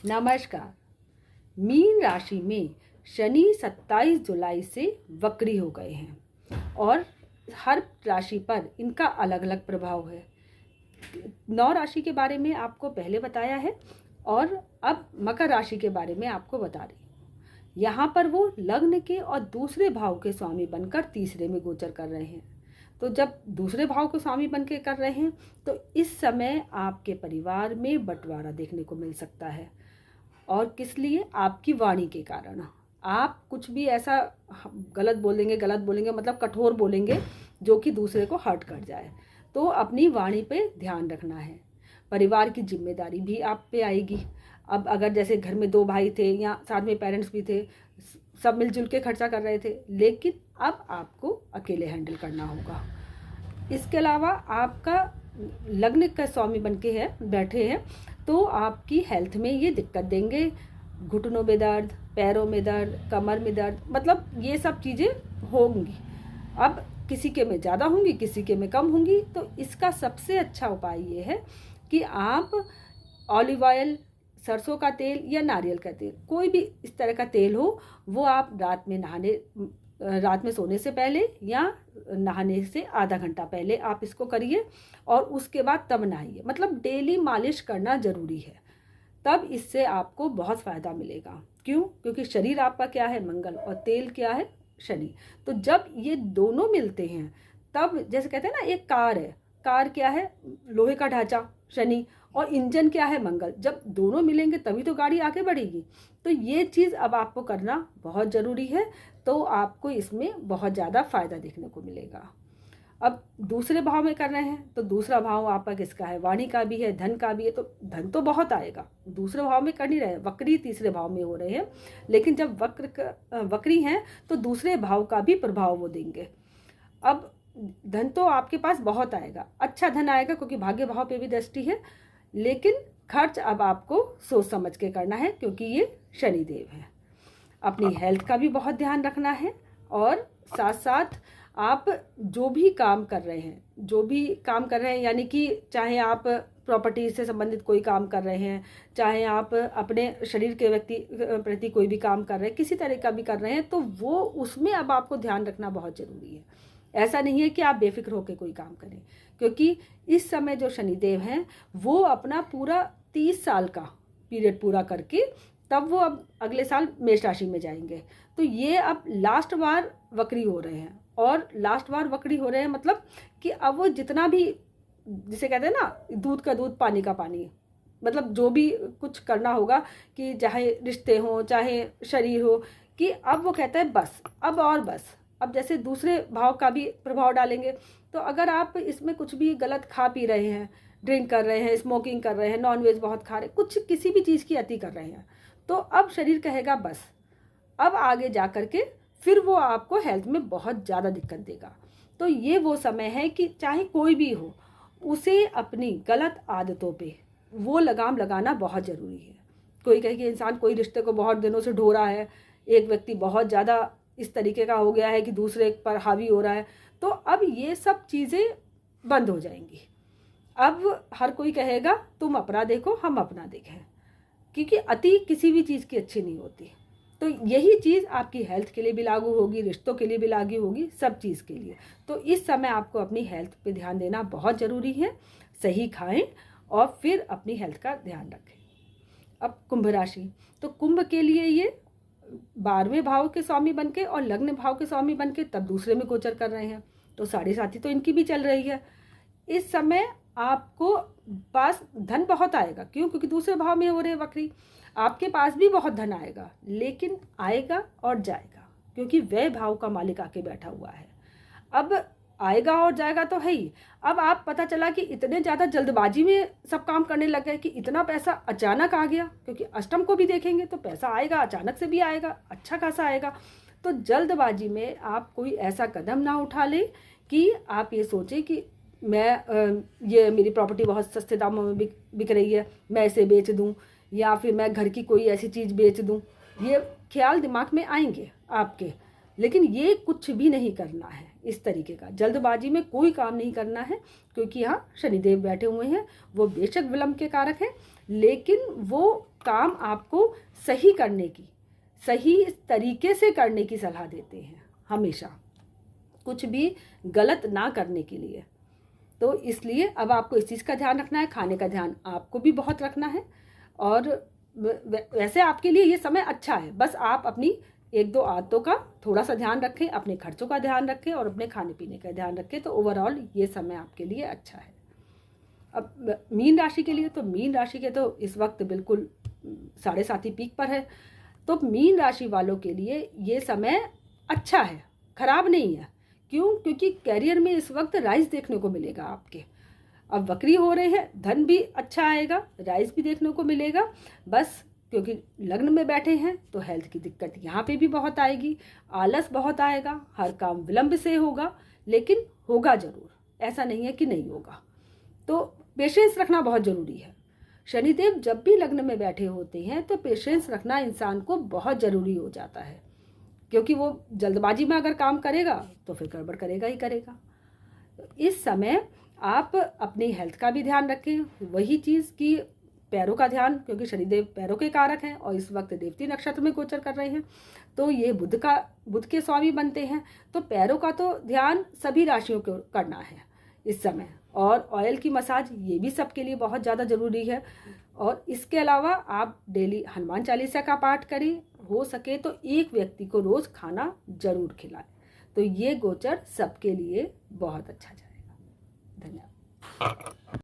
नमस्कार। मीन राशि में शनि 27 जुलाई से वक्री हो गए हैं और हर राशि पर इनका अलग अलग प्रभाव है। 9 राशि के बारे में आपको पहले बताया है और अब मकर राशि के बारे में आपको बता रही हूँ। यहाँ पर वो लग्न के और दूसरे भाव के स्वामी बनकर तीसरे में गोचर कर रहे हैं। तो जब दूसरे भाव को स्वामी बन के कर रहे हैं तो इस समय आपके परिवार में बंटवारा देखने को मिल सकता है। और किस लिए? आपकी वाणी के कारण। आप कुछ भी ऐसा गलत बोलेंगे मतलब कठोर बोलेंगे जो कि दूसरे को हर्ट कर जाए। तो अपनी वाणी पे ध्यान रखना है। परिवार की जिम्मेदारी भी आप पे आएगी। अब अगर जैसे घर में 2 भाई थे या साथ में पेरेंट्स भी थे, सब मिलजुल के खर्चा कर रहे थे, लेकिन अब आपको अकेले हैंडल करना होगा। इसके अलावा आपका लग्न का स्वामी बन के बैठे हैं तो आपकी हेल्थ में ये दिक्कत देंगे। घुटनों में दर्द, पैरों में दर्द, कमर में दर्द, मतलब ये सब चीज़ें होंगी। अब किसी के में ज़्यादा होंगी, किसी के में कम होंगी। तो इसका सबसे अच्छा उपाय ये है कि आप ऑलिव ऑयल, सरसों का तेल या नारियल का तेल, कोई भी इस तरह का तेल हो, वो आप रात में सोने से पहले या नहाने से आधा घंटा पहले आप इसको करिए और उसके बाद तब नहाइए। मतलब डेली मालिश करना ज़रूरी है, तब इससे आपको बहुत फ़ायदा मिलेगा। क्यों? क्योंकि शरीर आपका क्या है? मंगल, और तेल क्या है? शनि। तो जब ये दोनों मिलते हैं तब, जैसे कहते हैं ना, एक कार है, कार क्या है? लोहे का ढांचा, शनि, और इंजन क्या है? मंगल। जब दोनों मिलेंगे तभी तो गाड़ी आगे बढ़ेगी। तो ये चीज़ अब आपको करना बहुत ज़रूरी है, तो आपको इसमें बहुत ज़्यादा फ़ायदा देखने को मिलेगा। अब दूसरे भाव में कर रहे हैं तो दूसरा भाव आपका किसका है? वाणी का भी है, धन का भी है। तो धन तो बहुत आएगा। दूसरे भाव में कर नहीं रहे हैं, वक्री तीसरे भाव में हो रहे हैं, लेकिन जब वक्री हैं तो दूसरे भाव का भी प्रभाव वो देंगे। अब धन तो आपके पास बहुत आएगा, अच्छा धन आएगा, क्योंकि भाग्य भाव पे भी दृष्टि है। लेकिन खर्च अब आपको सोच समझ के करना है, क्योंकि ये शनिदेव है। अपनी हेल्थ का भी बहुत ध्यान रखना है। और साथ साथ आप जो भी काम कर रहे हैं, यानी कि चाहे आप प्रॉपर्टी से संबंधित कोई काम कर रहे हैं, चाहे आप अपने शरीर के प्रति कोई भी काम कर रहे हैं, किसी तरह का भी कर रहे हैं, तो वो उसमें अब आपको ध्यान रखना बहुत ज़रूरी है। ऐसा नहीं है कि आप बेफिक्र होकर कोई काम करें, क्योंकि इस समय जो शनिदेव हैं वो अपना पूरा 30 साल का पीरियड पूरा करके तब वो अब अगले साल मेष राशि में जाएंगे। तो ये अब लास्ट बार वक्री हो रहे हैं, और लास्ट बार वक्री हो रहे हैं मतलब कि अब वो जितना भी, जिसे कहते हैं ना, दूध का दूध पानी का पानी, मतलब जो भी कुछ करना होगा, कि चाहे रिश्ते हो चाहे शरीर हो, कि अब वो कहता है बस, अब और बस। अब जैसे दूसरे भाव का भी प्रभाव डालेंगे, तो अगर आप इसमें कुछ भी गलत खा पी रहे हैं, ड्रिंक कर रहे हैं, स्मोकिंग कर रहे हैं, नॉनवेज बहुत खा रहे हैं, कुछ किसी भी चीज़ की अति कर रहे हैं, तो अब शरीर कहेगा बस। अब आगे जा कर के फिर वो आपको हेल्थ में बहुत ज़्यादा दिक्कत देगा। तो ये वो समय है कि चाहे कोई भी हो, उसे अपनी गलत आदतों पे वो लगाम लगाना बहुत ज़रूरी है। कोई कहे कि इंसान कोई रिश्ते को बहुत दिनों से ढो रहा है, एक व्यक्ति बहुत ज़्यादा इस तरीके का हो गया है कि दूसरे पर हावी हो रहा है, तो अब ये सब चीज़ें बंद हो जाएंगी। अब हर कोई कहेगा तुम अपना देखो, हम अपना देखें, क्योंकि अति किसी भी चीज़ की अच्छी नहीं होती। तो यही चीज़ आपकी हेल्थ के लिए भी लागू होगी, रिश्तों के लिए भी लागू होगी, सब चीज़ के लिए। तो इस समय आपको अपनी हेल्थ पे ध्यान देना बहुत ज़रूरी है। सही खाएं और फिर अपनी हेल्थ का ध्यान रखें। अब कुंभ राशि, तो कुंभ के लिए ये 12वें भाव के स्वामी बनके और लग्न भाव के स्वामी बनके तब दूसरे में गोचर कर रहे हैं। तो 7.5 तो इनकी भी चल रही है। इस समय आपको पास धन बहुत आएगा। क्यों? क्योंकि दूसरे भाव में हो रहे वक्री। आपके पास भी बहुत धन आएगा, लेकिन आएगा और जाएगा, क्योंकि व्यय भाव का मालिक आके बैठा हुआ है। अब आएगा और जाएगा तो है ही। अब आप पता चला कि इतने ज़्यादा जल्दबाजी में सब काम करने लग गए कि इतना पैसा अचानक आ गया, क्योंकि अष्टम को भी देखेंगे तो पैसा आएगा, अचानक से भी आएगा, अच्छा खासा आएगा। तो जल्दबाजी में आप कोई ऐसा कदम ना उठा लें कि आप ये सोचें कि ये मेरी प्रॉपर्टी बहुत सस्ते दामों में बिक रही है, मैं इसे बेच दूं, या फिर मैं घर की कोई ऐसी चीज़ बेच दूं। ये ख्याल दिमाग में आएंगे आपके, लेकिन ये कुछ भी नहीं करना है। इस तरीके का जल्दबाजी में कोई काम नहीं करना है, क्योंकि यहाँ शनिदेव बैठे हुए हैं। वो बेशक विलंब के कारक हैं, लेकिन वो काम आपको सही करने की, सही तरीके से करने की सलाह देते हैं हमेशा, कुछ भी गलत ना करने के लिए। तो इसलिए अब आपको इस चीज़ का ध्यान रखना है, खाने का ध्यान आपको भी बहुत रखना है। और वैसे आपके लिए ये समय अच्छा है, बस आप अपनी 1-2 आदतों का थोड़ा सा ध्यान रखें, अपने खर्चों का ध्यान रखें और अपने खाने पीने का ध्यान रखें, तो ओवरऑल ये समय आपके लिए अच्छा है। अब मीन राशि के लिए, तो मीन राशि के तो इस वक्त बिल्कुल 7.5 पीक पर है। तो मीन राशि वालों के लिए ये समय अच्छा है, खराब नहीं है। क्यों? क्योंकि कैरियर में इस वक्त राइज देखने को मिलेगा आपके। अब वक्री हो रहे हैं, धन भी अच्छा आएगा, राइज भी देखने को मिलेगा। बस क्योंकि लग्न में बैठे हैं तो हेल्थ की दिक्कत यहाँ पे भी बहुत आएगी, आलस बहुत आएगा, हर काम विलंब से होगा, लेकिन होगा ज़रूर, ऐसा नहीं है कि नहीं होगा। तो पेशेंस रखना बहुत ज़रूरी है। शनिदेव जब भी लग्न में बैठे होते हैं तो पेशेंस रखना इंसान को बहुत ज़रूरी हो जाता है, क्योंकि वो जल्दबाजी में अगर काम करेगा तो फिर गड़बड़ करेगा ही करेगा। इस समय आप अपनी हेल्थ का भी ध्यान रखें, वही चीज़ कि पैरों का ध्यान, क्योंकि शनिदेव पैरों के कारक हैं और इस वक्त देवती नक्षत्र में गोचर कर रहे हैं, तो ये बुध के स्वामी बनते हैं। तो पैरों का तो ध्यान सभी राशियों को करना है इस समय। और ऑयल की मसाज ये भी सबके लिए बहुत ज़्यादा ज़रूरी है। और इसके अलावा आप डेली हनुमान चालीसा का पाठ करें, हो सके तो एक व्यक्ति को रोज़ खाना जरूर खिलाएं। तो ये गोचर सबके लिए बहुत अच्छा जाएगा। धन्यवाद।